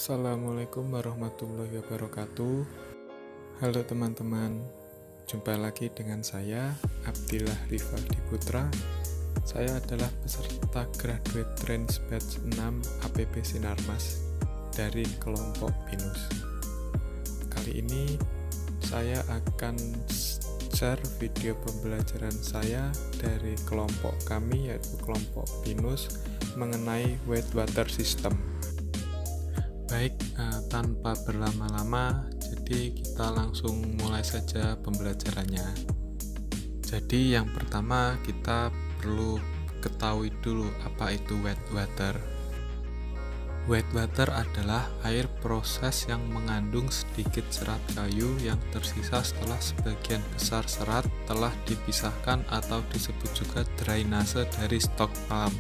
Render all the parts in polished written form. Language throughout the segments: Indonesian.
Assalamualaikum warahmatullahi wabarakatuh. Halo teman-teman, jumpa lagi dengan saya Abdillah Rifaldi Putra. Saya adalah peserta Graduate Trends Batch 6 APB Sinarmas dari kelompok BINUS. Kali ini saya akan share video pembelajaran saya dari kelompok kami, yaitu kelompok BINUS, mengenai wastewater system. Baik, tanpa berlama-lama, jadi kita langsung mulai saja pembelajarannya. Jadi yang pertama kita perlu ketahui dulu apa itu wastewater. Wastewater adalah air proses yang mengandung sedikit serat kayu yang tersisa setelah sebagian besar serat telah dipisahkan atau disebut juga drainase dari stok palm.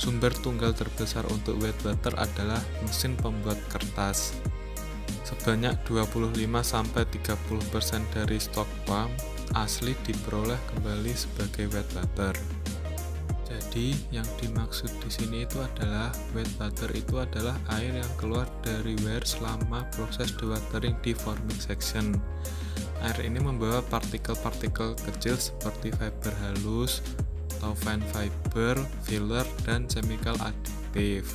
Sumber tunggal terbesar untuk wastewater adalah mesin pembuat kertas. Sebanyak 25-30% dari stok palm asli diperoleh kembali sebagai wastewater. Jadi yang dimaksud di sini itu adalah wastewater itu adalah air yang keluar dari weir selama proses dewatering di forming section. Air ini membawa partikel-partikel kecil seperti fiber halus atau fine fiber, filler, dan chemical additive.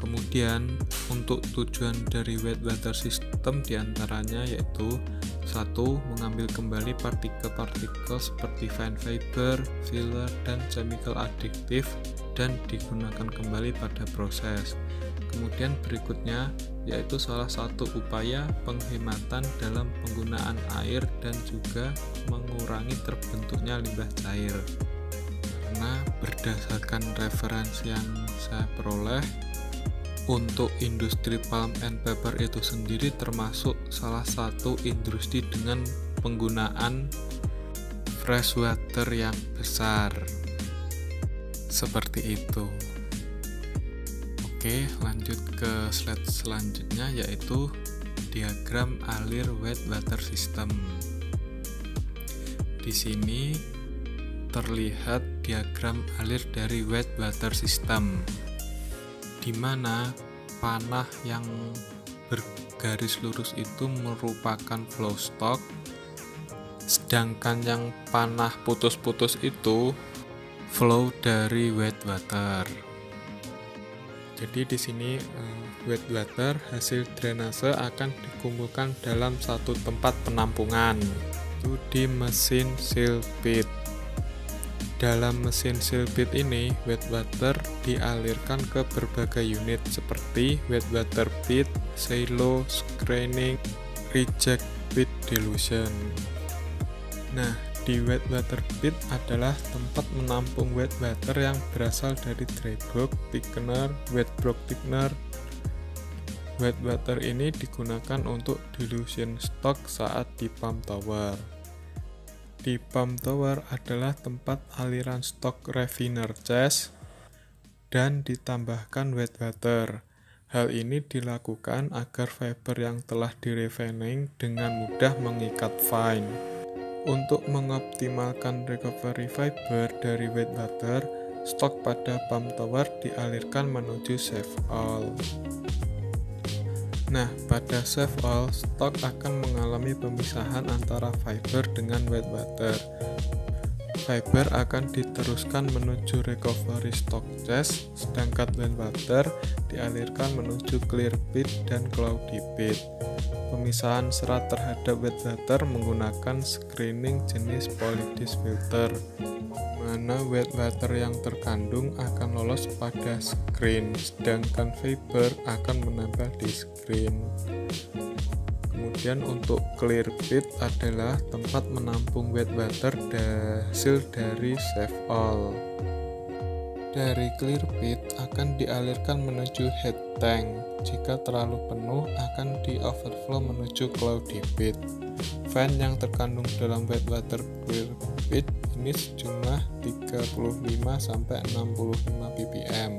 Kemudian untuk tujuan dari wastewater system diantaranya yaitu 1. Mengambil kembali partikel-partikel seperti fine fiber, filler, dan chemical additive dan digunakan kembali pada proses. Kemudian berikutnya yaitu salah satu upaya penghematan dalam penggunaan air dan juga mengurangi terbentuknya limbah cair. Karena berdasarkan referensi yang saya peroleh, untuk industri palm and paper itu sendiri termasuk salah satu industri dengan penggunaan freshwater yang besar. Seperti itu. Oke, lanjut ke slide selanjutnya yaitu diagram alir wastewater system. Di sini terlihat diagram alir dari wastewater system, di mana panah yang bergaris lurus itu merupakan flow stock, sedangkan yang panah putus-putus itu flow dari wastewater. Jadi di sini wastewater hasil drainase akan dikumpulkan dalam satu tempat penampungan, itu di mesin seal pit. Dalam mesin seal pit ini, wastewater dialirkan ke berbagai unit seperti wastewater pit, silo, screening, reject pit dilution. Nah, di wastewater pit adalah tempat menampung wastewater yang berasal dari dry bulk, thickener, wet bulk thickener. Wastewater ini digunakan untuk dilution stock saat di pump tower. Di pump tower adalah tempat aliran stok refiner chest dan ditambahkan wastewater. Hal ini dilakukan agar fiber yang telah direfining dengan mudah mengikat fine. Untuk mengoptimalkan recovery fiber dari wastewater, stok pada pump tower dialirkan menuju save all. Nah, pada save all, stok akan mengalami pemisahan antara fiber dengan wastewater. Fiber akan diteruskan menuju recovery stock chest, sedangkan wastewater dialirkan menuju clear pit dan cloudy pit. Pemisahan serat terhadap wastewater menggunakan screening jenis polydisc filter, mana wastewater yang terkandung akan lolos pada screen, sedangkan fiber akan menempel di screen. Kemudian untuk clear pit adalah tempat menampung wastewater hasil dari save all. Dari clear pit akan dialirkan menuju head tank. Jika terlalu penuh akan di overflow menuju cloudy pit. Fan yang terkandung dalam wastewater clear pit ini sejumlah 35-65 ppm.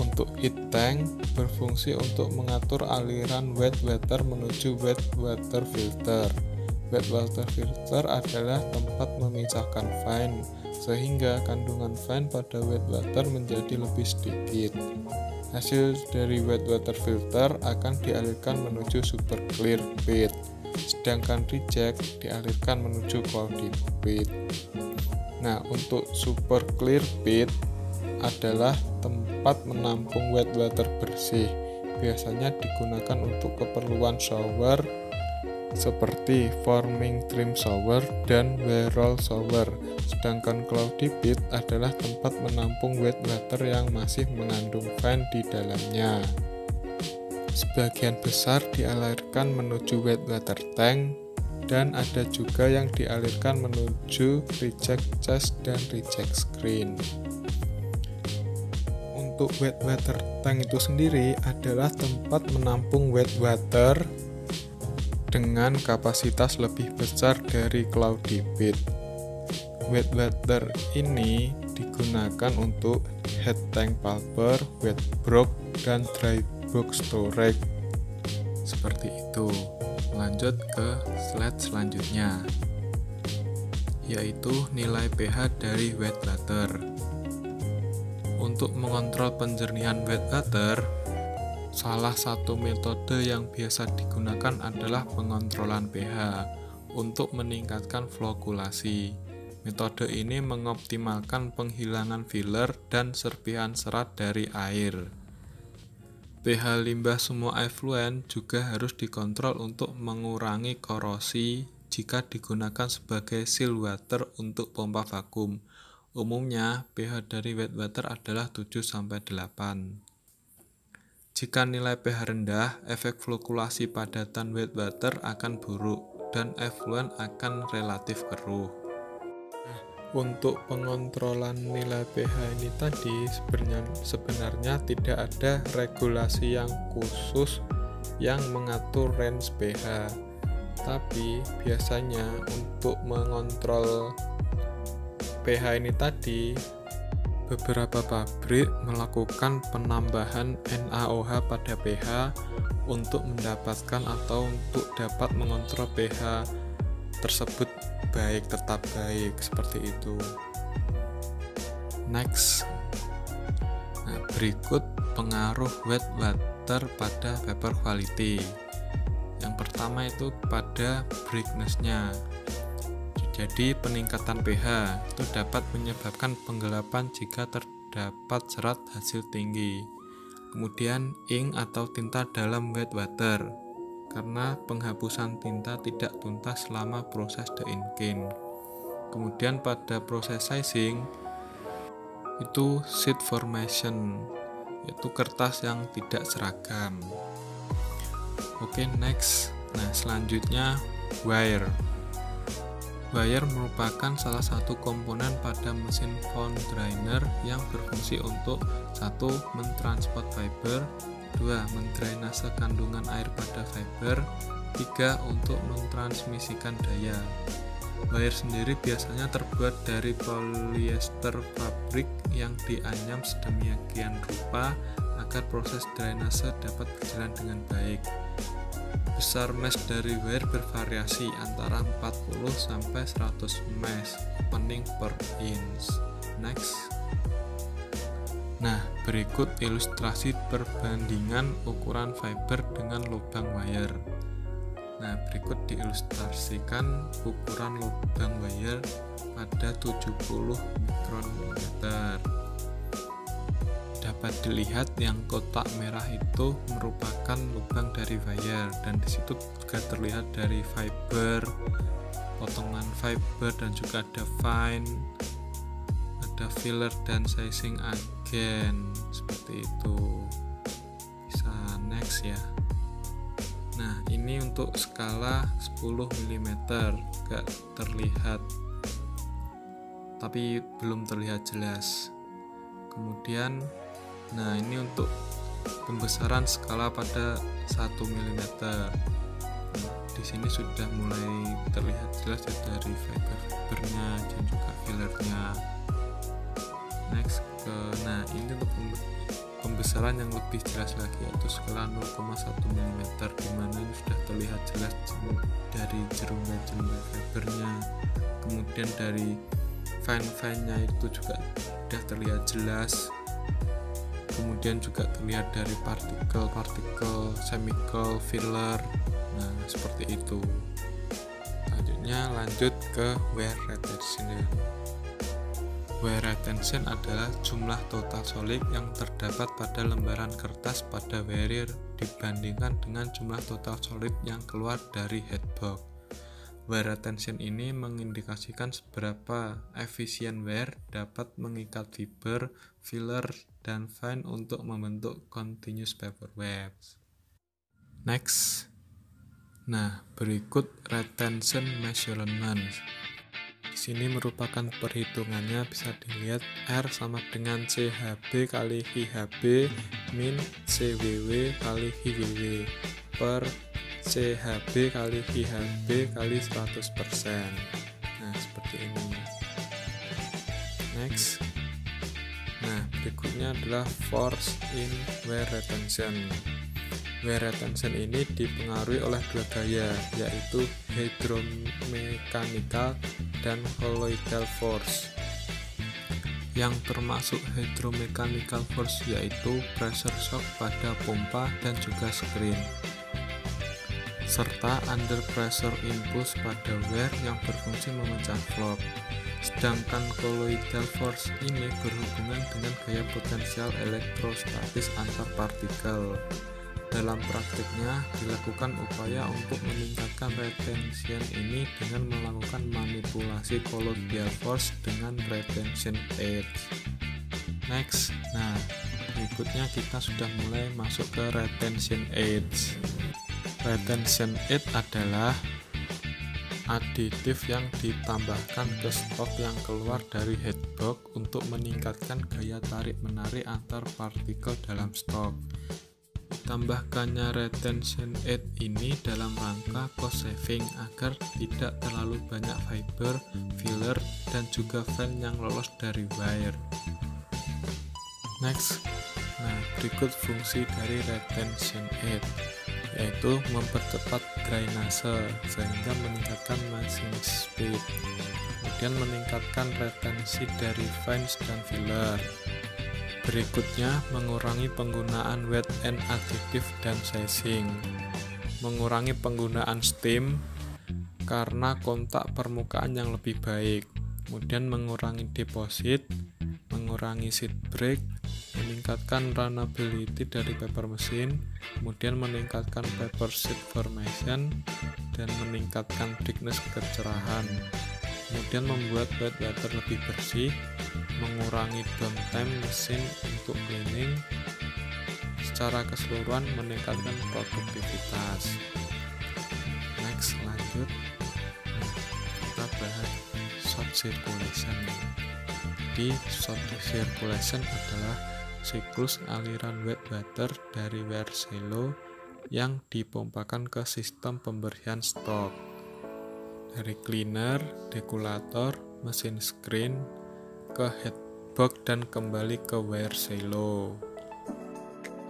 Untuk heat tank berfungsi untuk mengatur aliran wastewater menuju wastewater filter. Wastewater filter adalah tempat memisahkan fine, sehingga kandungan fine pada wastewater menjadi lebih sedikit. Hasil dari wet water filter akan dialirkan menuju super clear bed, sedangkan reject dialirkan menuju cloudy bed. Nah, untuk super clear bed adalah tempat menampung wet water bersih. Biasanya digunakan untuk keperluan shower seperti forming trim shower dan wear-roll shower. Sedangkan cloudy bed adalah tempat menampung wet water yang masih mengandung fan di dalamnya. Sebagian besar dialirkan menuju wet water tank, dan ada juga yang dialirkan menuju reject chest dan reject screen. Untuk wet water tank itu sendiri adalah tempat menampung wet water dengan kapasitas lebih besar dari cloudy bed. Wet water ini digunakan untuk head tank pulper, wet broth, dan dry box storage. Seperti itu. Lanjut ke slide selanjutnya, yaitu nilai pH dari wet water. Untuk mengontrol penjernihan wet water, salah satu metode yang biasa digunakan adalah pengontrolan pH untuk meningkatkan flokulasi. Metode ini mengoptimalkan penghilangan filler dan serpihan serat dari air. pH limbah semua efluen juga harus dikontrol untuk mengurangi korosi jika digunakan sebagai seal water untuk pompa vakum. Umumnya, pH dari wet water adalah 7-8. Jika nilai pH rendah, efek flokulasi padatan wet water akan buruk dan efluen akan relatif keruh. Untuk pengontrolan nilai pH ini tadi sebenarnya tidak ada regulasi yang khusus yang mengatur range pH. Tapi biasanya untuk mengontrol pH ini tadi, beberapa pabrik melakukan penambahan NaOH pada pH untuk mendapatkan atau untuk dapat mengontrol pH tersebut tetap baik, seperti itu. Next. Nah, berikut pengaruh wet water pada paper quality. Yang pertama itu pada brightness-nya. Jadi peningkatan pH itu dapat menyebabkan penggelapan jika terdapat serat hasil tinggi. Kemudian ink atau tinta dalam wet water, karena penghapusan tinta tidak tuntas selama proses de-inking. Kemudian pada proses sizing itu sheet formation, yaitu kertas yang tidak seragam. Oke, next. Nah, selanjutnya wire. Wire merupakan salah satu komponen pada mesin foam dryer yang berfungsi untuk 1. Mentransport fiber, 2. Mendrainase kandungan air pada fiber, 3. Untuk mentransmisikan daya. Wire sendiri biasanya terbuat dari polyester fabrik yang dianyam sedemikian rupa agar proses drainase dapat berjalan dengan baik. Besar mesh dari wire bervariasi antara 40 sampai 100 mesh opening per inch. Next. Nah, berikut ilustrasi perbandingan ukuran fiber dengan lubang wire. Nah, berikut diilustrasikan ukuran lubang wire pada 70 mikrometer. Dapat dilihat yang kotak merah itu merupakan lubang dari wire, dan disitu juga terlihat dari fiber, potongan fiber, dan juga ada fine, ada filler dan sizing agen, seperti itu. Bisa next ya. Nah, ini untuk skala 10 mm, gak terlihat, tapi belum terlihat jelas. Kemudian, nah ini untuk pembesaran skala pada 1 mm. Di sini sudah mulai terlihat jelas ya dari fibernya dan juga fillernya. Next nah ini untuk pembesaran yang lebih jelas lagi, yaitu skala 0,1 mm, dimana ini sudah terlihat jelas dari jerumai-jerumai fibernya. Kemudian dari fine-nya itu juga sudah terlihat jelas. kemudian juga terlihat dari partikel-partikel chemical filler. Nah, seperti itu. Selanjutnya lanjut ke wear retention. Wear retention adalah jumlah total solid yang terdapat pada lembaran kertas pada wear dibandingkan dengan jumlah total solid yang keluar dari headbox. Wear retention ini mengindikasikan seberapa efisien wear dapat mengikat fiber, filler, dan fine untuk membentuk continuous paper webs. Next. Nah, berikut retention measurement. Di sini merupakan perhitungannya, bisa dilihat R sama dengan CHB kali IHB min CWW kali IWW per CHB kali IHB kali 100%. Nah, seperti ini. Next. Nah, berikutnya adalah force in wear retention. Wear retention ini dipengaruhi oleh dua gaya, yaitu hydromechanical dan colloidal force. Yang termasuk hydromechanical force yaitu pressure shock pada pompa dan juga screen, serta under pressure impulse pada wear yang berfungsi memecah flop. Sedangkan colloidal force ini berhubungan dengan gaya potensial elektrostatis antar partikel. Dalam praktiknya dilakukan upaya untuk meningkatkan retention ini dengan melakukan manipulasi colloidal force dengan retention aid. Next, nah berikutnya kita sudah mulai masuk ke retention aids. Retention aid adalah aditif yang ditambahkan ke stok yang keluar dari headbox untuk meningkatkan gaya tarik-menarik antar partikel dalam stok. Tambahkannya retention aid ini dalam rangka cost saving agar tidak terlalu banyak fiber, filler, dan juga fan yang lolos dari wire. Next, nah berikut fungsi dari retention aid, yaitu mempercepat drainase sehingga meningkatkan meshing speed, kemudian meningkatkan retensi dari fines dan filler. Berikutnya, mengurangi penggunaan wet end additive dan sizing, mengurangi penggunaan steam karena kontak permukaan yang lebih baik, kemudian mengurangi deposit, mengurangi seat break, meningkatkan runnability dari paper machine, kemudian meningkatkan paper sheet formation, dan meningkatkan thickness kecerahan, kemudian membuat wet letter lebih bersih, mengurangi downtime mesin untuk cleaning, secara keseluruhan meningkatkan produktivitas. Next, lanjut. Kita bahas short circulation. Di short circulation adalah siklus aliran wet water dari wear silo yang dipompakan ke sistem pemberian stok dari cleaner, dekulator, mesin screen ke headbox dan kembali ke wear silo.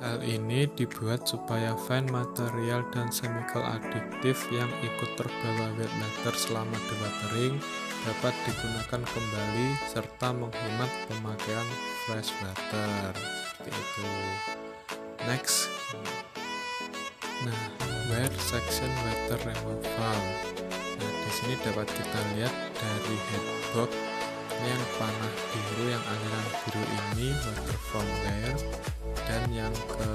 Hal ini dibuat supaya fine material dan chemical additive yang ikut terbawa wet leather selama dewatering dapat digunakan kembali serta menghemat pemakaian fresh water. Seperti itu. Next. Nah, wear section water removal. Nah, di sini dapat kita lihat dari headbox yang panah biru, yang aliran biru ini water from wear, dan yang ke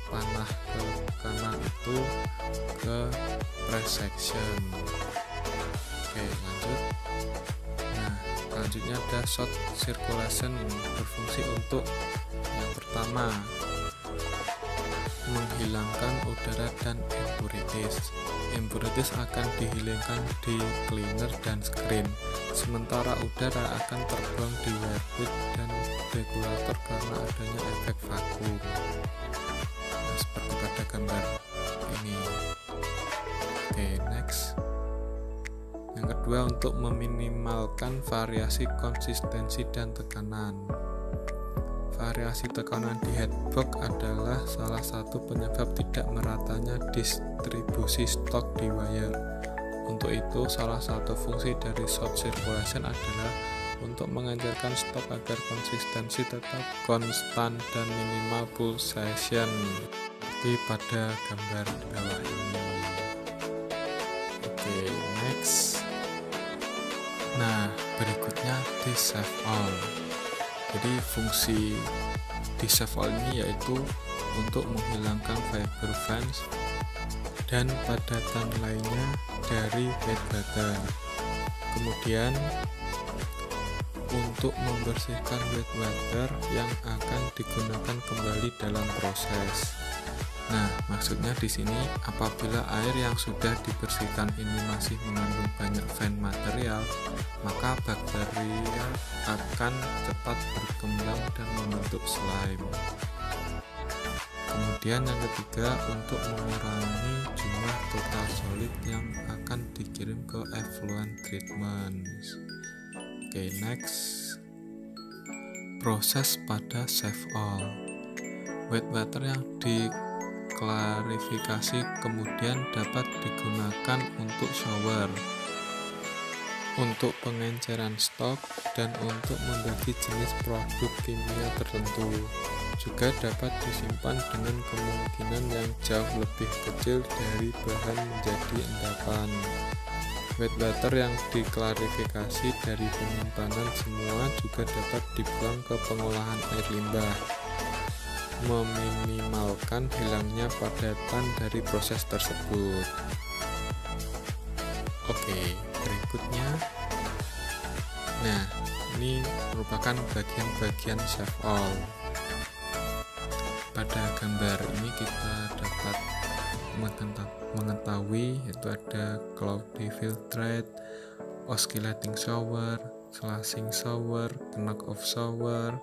panah ke kanan itu ke press section. Oke, lanjut. Nah, selanjutnya ada short circulation, berfungsi untuk yang pertama menghilangkan udara dan impurities. Impurities akan dihilangkan di cleaner dan screen, sementara udara akan terbuang di wearpit dan regulator karena adanya efek vakum. Nah, seperti pada gambar ini. Oke, next. Yang kedua, untuk meminimalkan variasi konsistensi dan tekanan. Variasi tekanan di headbox adalah salah satu penyebab tidak meratanya distribusi stok di wire. Untuk itu, salah satu fungsi dari short circulation adalah untuk mengajarkan stok agar konsistensi tetap konstan dan minimal pulsation seperti pada gambar di bawah ini. Oke, next. Nah, berikutnya disave all. Jadi fungsi disave all ini yaitu untuk menghilangkan fiber fans dan padatan lainnya dari wet weather. Kemudian untuk membersihkan wet weather yang akan digunakan kembali dalam proses. Nah, maksudnya di sini apabila air yang sudah dibersihkan ini masih mengandung banyak fan material, maka bakteria akan cepat berkembang dan membentuk slime. Kemudian yang ketiga, untuk mengurangi jumlah total solid yang akan dikirim ke effluent treatment. Oke, next. Proses pada save all. Wet water yang diklarifikasi kemudian dapat digunakan untuk shower, untuk pengenceran stok, dan untuk membagi jenis produk kimia tertentu. Juga dapat disimpan dengan kemungkinan yang jauh lebih kecil dari bahan menjadi endapan. Wet water yang diklarifikasi dari penyimpanan semua juga dapat dibuang ke pengolahan air limbah, meminimalkan hilangnya padatan dari proses tersebut. Oke, berikutnya. Nah, ini merupakan bagian-bagian save all. Pada gambar ini kita dapat mengetahui yaitu ada cloudy filtrate, oscillating shower, slashing shower, knock off shower,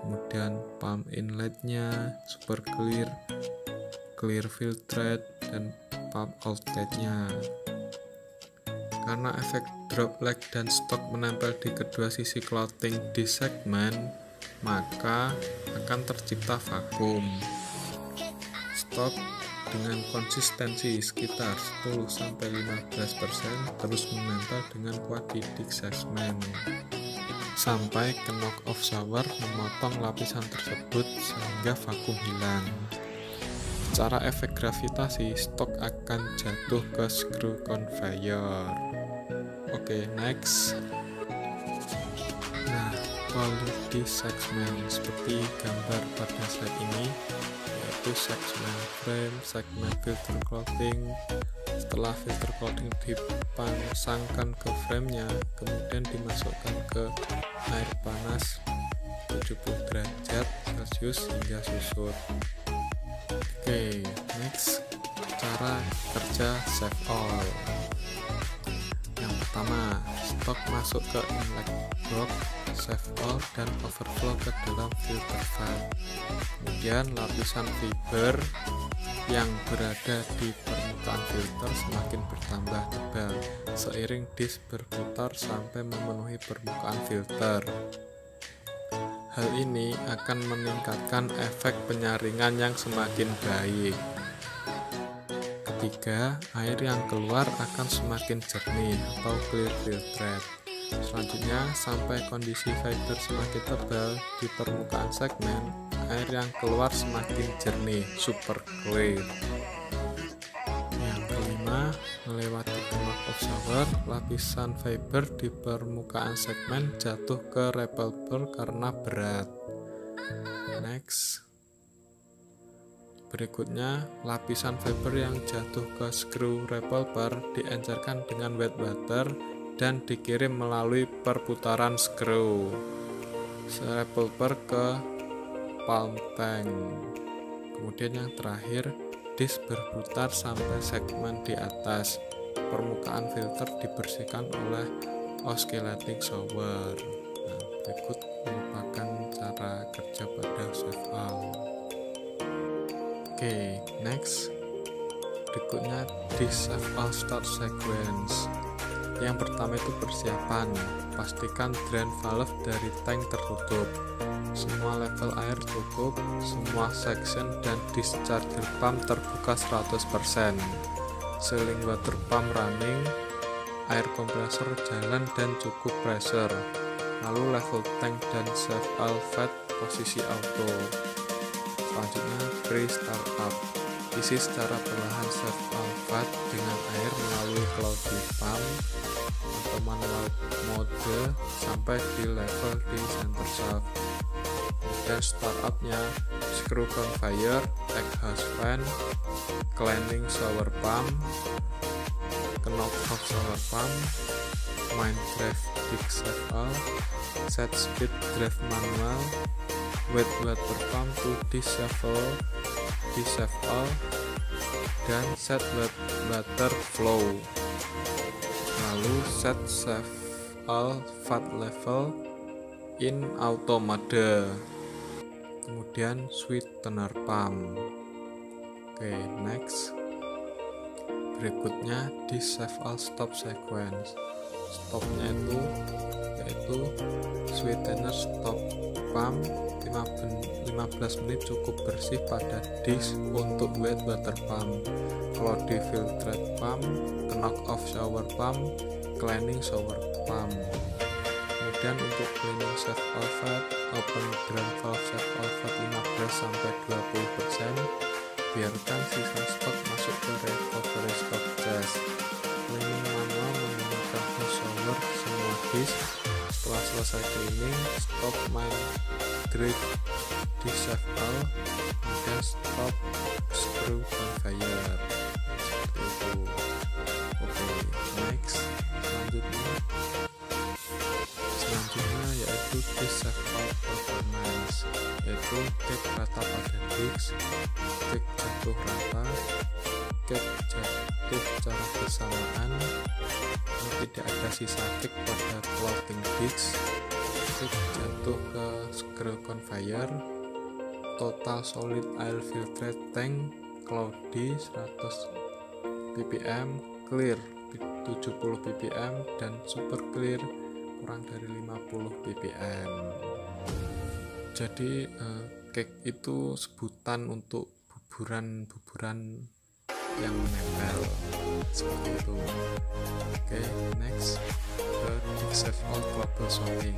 kemudian pump inletnya, super clear, clear filtrate, dan pump outletnya. Karena efek droplet dan stok menempel di kedua sisi clothing di segmen, maka akan tercipta vakum. Stok dengan konsistensi sekitar 10-15% terus menempel dengan kuat di segmen sampai ke knock off shower memotong lapisan tersebut sehingga vakum hilang. Secara efek gravitasi, stok akan jatuh ke screw conveyor. Oke, next. Nah, quality segmen seperti gambar pada slide ini, yaitu segmen frame, segmen filter clothing. Setelah filter clothing dipasangkan ke framenya, kemudian dimasukkan ke air panas 70 derajat Celcius hingga susut. Oke, next. Cara kerja save all. Yang pertama, stok masuk ke inlet box, save all, dan overflow ke dalam filter valve. Kemudian lapisan fiber yang berada di permukaan filter semakin bertambah tebal seiring disk berputar sampai memenuhi permukaan filter. Hal ini akan meningkatkan efek penyaringan yang semakin baik. Ketiga, air yang keluar akan semakin jernih atau clear filtrate. Selanjutnya, sampai kondisi fiber semakin tebal di permukaan segmen, air yang keluar semakin jernih, super clear. Yang kelima, melewati knock off shower, lapisan fiber di permukaan segmen jatuh ke repelper karena berat. Next. Berikutnya, lapisan fiber yang jatuh ke screw repelper diencerkan dengan wet water dan dikirim melalui perputaran screw repelper ke palm tank. Kemudian yang terakhir, disk berputar sampai segmen di atas. Permukaan filter dibersihkan oleh oscillating shower. Nah, berikut merupakan cara kerja pada save all. Oke, next. Berikutnya di save all start sequence. Yang pertama itu persiapan. Pastikan drain valve dari tank tertutup. Semua level air cukup, semua section dan discharger pump terbuka 100%. Sealing water pump running, air kompresor jalan dan cukup pressure. Lalu level tank dan save all fat posisi auto. Selanjutnya pre-startup. Isi secara perlahan save all fat dengan air melalui cloudy pump atau manual mode sampai di level di center shaft. Dan startupnya screw conveyor, exhaust fan, cleaning shower pump, knock off shower pump, main drive disk save all, set speed drive manual, wet water pump to disable, dan set wet water flow. Lalu set save all fat level in auto mode. Kemudian sweetener pump. Oke, next. Berikutnya di save all stop sequence. Stopnya yaitu sweetener stop pump 15 menit cukup bersih pada disk untuk wet water pump, cloudy filtrate pump, knock off shower pump, cleaning shower pump. Kemudian untuk cleaning save all fat, open drain valve save all fat 15-20%, biarkan sisa stok masuk ke recovery stock chest. Cleaning manual menggunakan hose shower semua disk. Setelah selesai cleaning, stop main drive di save all, kemudian stop screw conveyor. Seperti itu. Oke, next. Selanjutnya yaitu di save all performance, yaitu cek rata pada disk, cek jatuh rata, cek jatuh secara bersamaan, tidak ada sisa cek pada clothing disk, cek jatuh ke screw conveyor, total solid air filtrate tank, cloudy 100 ppm, clear 70 ppm, dan super clear kurang dari 50 ppm. Jadi cake itu sebutan untuk buburan yang menempel seperti itu. Oke, next ke disk save all troubleshooting,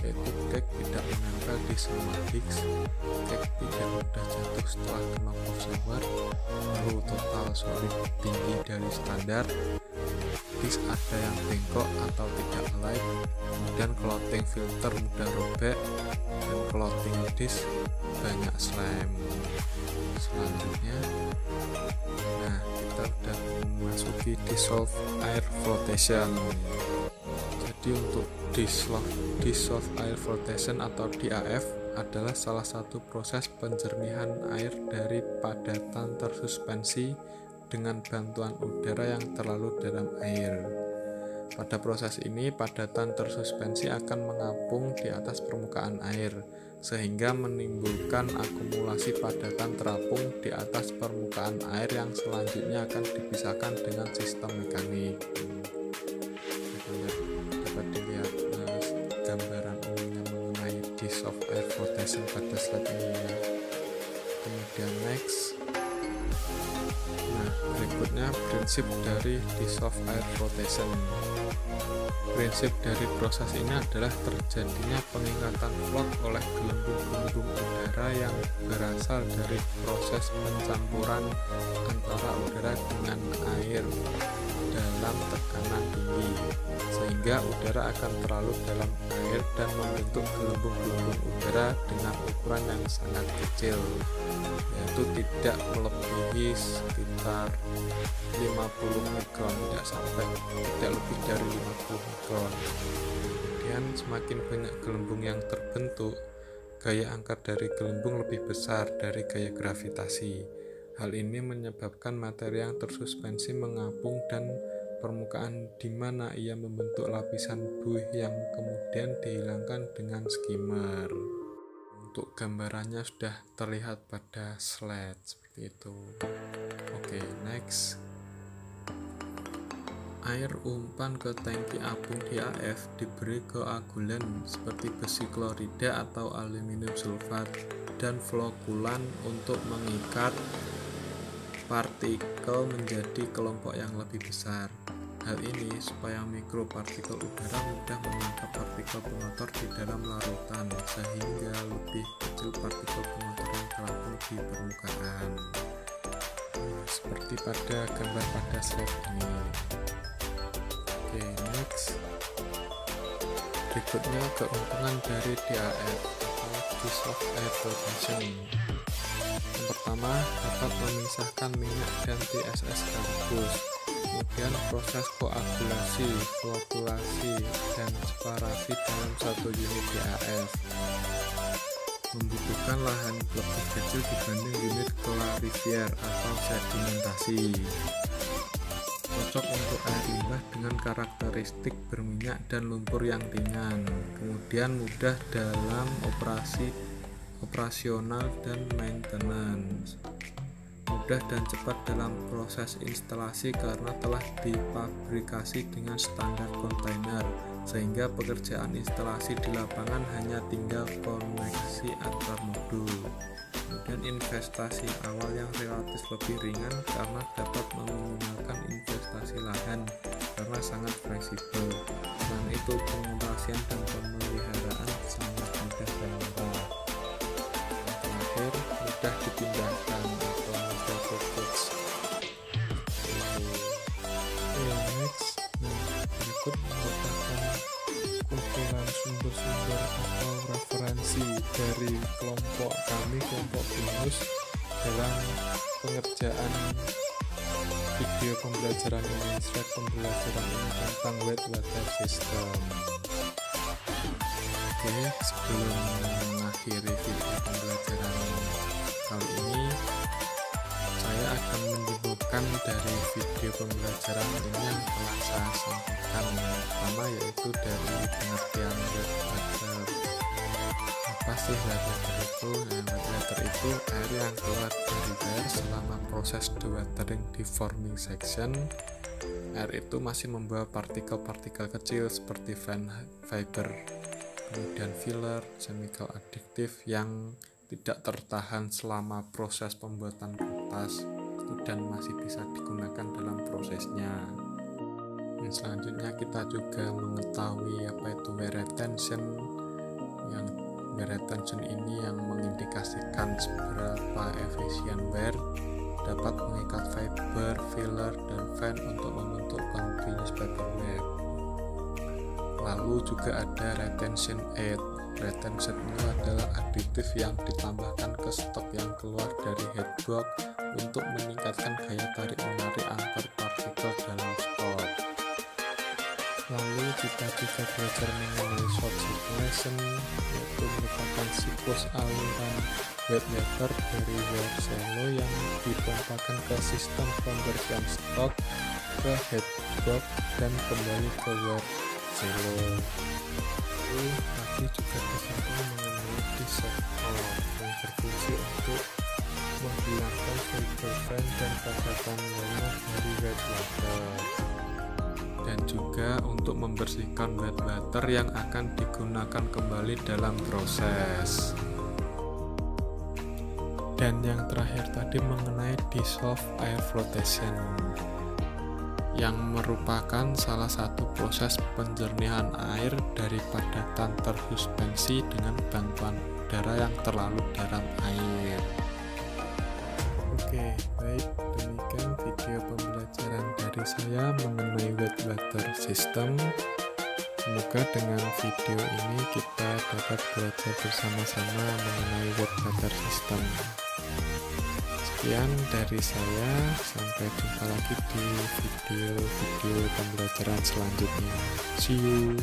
yaitu cake tidak menempel di semua disk, cake tidak mudah jatuh setelah knock off shower, lalu total solid tinggi dari standar, disk ada yang bengkok atau tidak light, kemudian clothing filter mudah robek, dan clothing disk banyak slam. Selanjutnya, nah kita udah memasuki dissolve air flotation. Jadi untuk dissolve air flotation atau DAF adalah salah satu proses penjernihan air dari padatan tersuspensi dengan bantuan udara yang terlalu dalam air. Pada proses ini, padatan tersuspensi akan mengapung di atas permukaan air, sehingga menimbulkan akumulasi padatan terapung di atas permukaan air yang selanjutnya akan dipisahkan dengan sistem mekanik. Dapat dilihat gambaran umumnya mengenai dissolve air flotation pada slide ini ya. Kemudian next. Nah, berikutnya prinsip dari dissolve air flotation. Prinsip dari proses ini adalah terjadinya peningkatan float oleh gelembung-gelembung udara yang berasal dari proses pencampuran antara udara dengan air dalam tekanan tinggi, sehingga udara akan terlalu dalam air dan membentuk gelembung-gelembung udara dengan ukuran yang sangat kecil, yaitu tidak melebihi sekitar 50 mikron, tidak lebih dari 50 mikron. Kemudian semakin banyak gelembung yang terbentuk, gaya angkat dari gelembung lebih besar dari gaya gravitasi. Hal ini menyebabkan materi yang tersuspensi mengapung dan permukaan di mana ia membentuk lapisan buih yang kemudian dihilangkan dengan skimmer. Untuk gambarannya sudah terlihat pada slide seperti itu. Oke, next. Air umpan ke tangki apung DAF diberi koagulan seperti besi klorida atau aluminium sulfat dan flokulan untuk mengikat partikel menjadi kelompok yang lebih besar. Hal ini supaya mikropartikel udara mudah menangkap partikel pengotor di dalam larutan, sehingga lebih kecil partikel pengotor yang terapung di permukaan. Seperti pada gambar pada slide ini. Oke, next. Berikutnya keuntungan dari DAF atau Dissolved Air Flotation. Yang pertama, dapat memisahkan minyak dan TSS garbus. Kemudian proses koagulasi, flokkulasi, dan separasi dalam satu unit DAF membutuhkan lahan lebih kecil dibanding unit clarifier atau sedimentasi. Cocok untuk air limbah dengan karakteristik berminyak dan lumpur yang ringan. Kemudian mudah dalam operasional dan maintenance. Mudah dan cepat dalam proses instalasi karena telah difabrikasi dengan standar kontainer, sehingga pekerjaan instalasi di lapangan hanya tinggal koneksi antar modul. Kemudian investasi awal yang relatif lebih ringan karena dapat meminimalkan investasi lahan karena sangat fleksibel. Selain itu, pengoperasian dan pemeliharaan sangat mudah dan murah. Yang terakhir, mudah dipindahkan atau mudah fokus. Next, berikut merupakan kumpulan sumber-sumber atau referensi dari kelompok BINUS dalam pengerjaan video pembelajaran ini. Slide pembelajaran ini tentang wet water system. Oke, sebelum mengakhiri video pembelajaran kali ini, saya akan menyebutkan dari video pembelajaran ini yang telah saya sampaikan. Yang pertama yaitu dari pengertian wet water. Apa sih wet water itu? Wet water itu air yang keluar dari air selama proses dewatering di forming section. Air itu masih membawa partikel-partikel kecil seperti fine fiber, kemudian filler, chemical additive yang tidak tertahan selama proses pembuatan kertas dan masih bisa digunakan dalam prosesnya. Dan selanjutnya kita juga mengetahui apa itu wear retention. Yang wear retention ini yang mengindikasikan seberapa efisien wear dapat mengikat fiber, filler, dan fan untuk membentuk continuous paper web. Lalu juga ada retention aid. Retention itu adalah aditif yang ditambahkan ke stok yang keluar dari headbox untuk meningkatkan gaya tarik menarik antar partikel dalam stok. Lalu kita juga belajar mengenai short circulation, yaitu merupakan siklus aliran wet water dari wear shallow yang dipompakan ke sistem conversion stok ke headbox dan kembali ke wear shallow. Lagi juga disebut mengenai dissolve yang berfungsi untuk menghilangkan fiber fan dan padatan lemak dari wet water, dan juga untuk membersihkan wet water yang akan digunakan kembali dalam proses. Dan yang terakhir tadi mengenai dissolved air flotation, yang merupakan salah satu proses penjernihan air dari padatan tersuspensi dengan bantuan udara yang terlalu dalam air. Oke, baik, demikian video pembelajaran dari saya mengenai wet water system. Semoga dengan video ini kita dapat belajar bersama-sama mengenai wet water system. Sekian dari saya, sampai jumpa lagi di video-video pembelajaran selanjutnya. See you.